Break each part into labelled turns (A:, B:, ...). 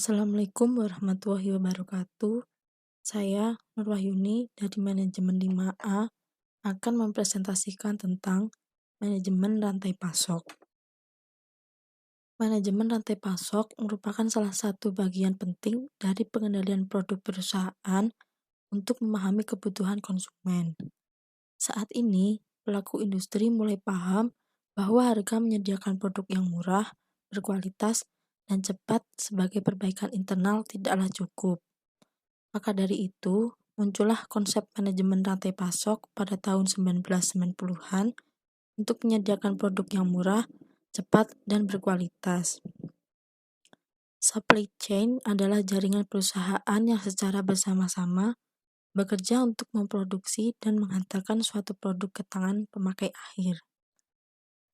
A: Assalamualaikum warahmatullahi wabarakatuh. Saya Nurwahyuni dari manajemen 5A akan mempresentasikan tentang manajemen rantai pasok. Manajemen rantai pasok merupakan salah satu bagian penting dari pengendalian produk perusahaan untuk memahami kebutuhan konsumen. Saat ini, pelaku industri mulai paham bahwa harga menyediakan produk yang murah, berkualitas, dan cepat sebagai perbaikan internal tidaklah cukup. Maka dari itu, muncullah konsep manajemen rantai pasok pada tahun 1990-an untuk menyediakan produk yang murah, cepat, dan berkualitas. Supply chain adalah jaringan perusahaan yang secara bersama-sama bekerja untuk memproduksi dan menghantarkan suatu produk ke tangan pemakai akhir.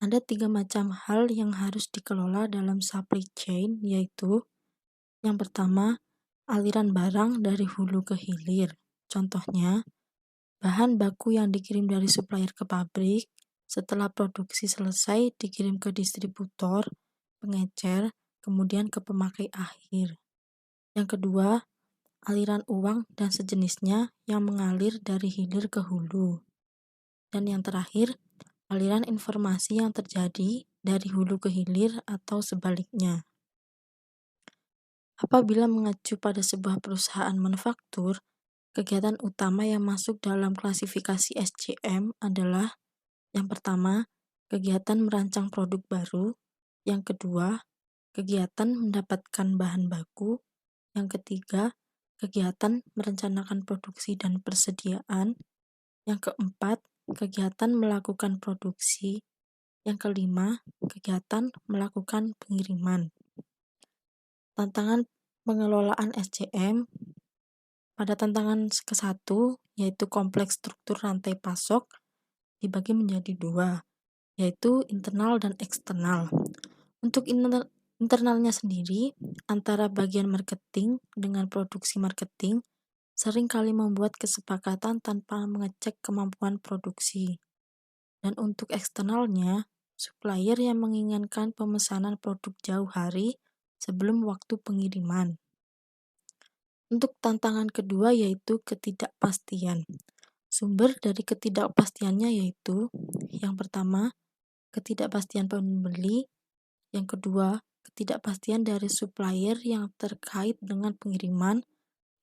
A: Ada 3 macam hal yang harus dikelola dalam supply chain, yaitu yang pertama, aliran barang dari hulu ke hilir. Contohnya, bahan baku yang dikirim dari supplier ke pabrik, setelah produksi selesai dikirim ke distributor, pengecer, kemudian ke pemakai akhir. Yang kedua, aliran uang dan sejenisnya yang mengalir dari hilir ke hulu. Dan yang terakhir, aliran informasi yang terjadi dari hulu ke hilir atau sebaliknya. Apabila mengacu pada sebuah perusahaan manufaktur, kegiatan utama yang masuk dalam klasifikasi SCM adalah yang pertama, kegiatan merancang produk baru, yang kedua, kegiatan mendapatkan bahan baku, yang ketiga, kegiatan merencanakan produksi dan persediaan, yang keempat, kegiatan melakukan produksi, yang kelima, kegiatan melakukan pengiriman. Tantangan pengelolaan SCM pada tantangan ke-1, yaitu kompleks struktur rantai pasok, dibagi menjadi 2, yaitu internal dan eksternal. Untuk internalnya sendiri, antara bagian marketing dengan produksi marketing sering kali membuat kesepakatan tanpa mengecek kemampuan produksi. Dan untuk eksternalnya, supplier yang menginginkan pemesanan produk jauh hari sebelum waktu pengiriman. Untuk tantangan kedua yaitu ketidakpastian. Sumber dari ketidakpastiannya yaitu yang pertama, ketidakpastian pembeli, yang kedua, ketidakpastian dari supplier yang terkait dengan pengiriman,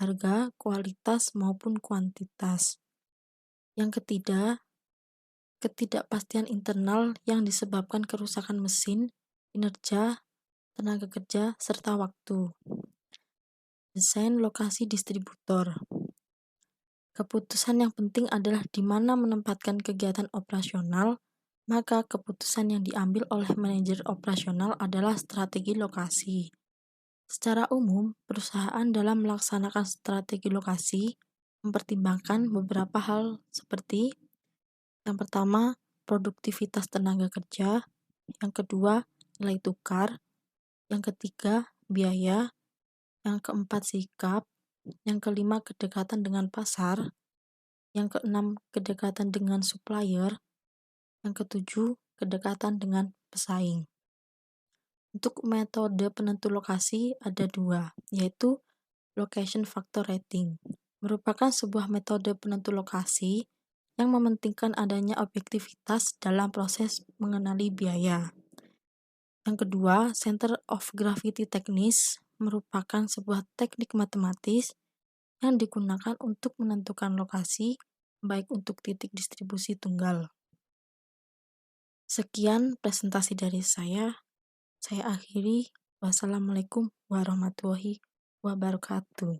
A: harga, kualitas maupun kuantitas. Yang ketiga, ketidakpastian internal yang disebabkan kerusakan mesin, kinerja, tenaga kerja, serta waktu. Desain lokasi distributor. Keputusan yang penting adalah di mana menempatkan kegiatan operasional, maka keputusan yang diambil oleh manajer operasional adalah strategi lokasi. Secara umum, perusahaan dalam melaksanakan strategi lokasi mempertimbangkan beberapa hal seperti yang pertama, produktivitas tenaga kerja, yang kedua, nilai tukar, yang ketiga, biaya, yang keempat, sikap, yang kelima, kedekatan dengan pasar, yang keenam, kedekatan dengan supplier, yang ketujuh, kedekatan dengan pesaing. Untuk metode penentu lokasi ada 2, yaitu Location Factor Rating. Merupakan sebuah metode penentu lokasi yang mementingkan adanya objektivitas dalam proses mengenali biaya. Yang kedua, Center of Gravity Techniques merupakan sebuah teknik matematis yang digunakan untuk menentukan lokasi, baik untuk titik distribusi tunggal. Sekian presentasi dari saya akhiri. Wassalamualaikum warahmatullahi wabarakatuh.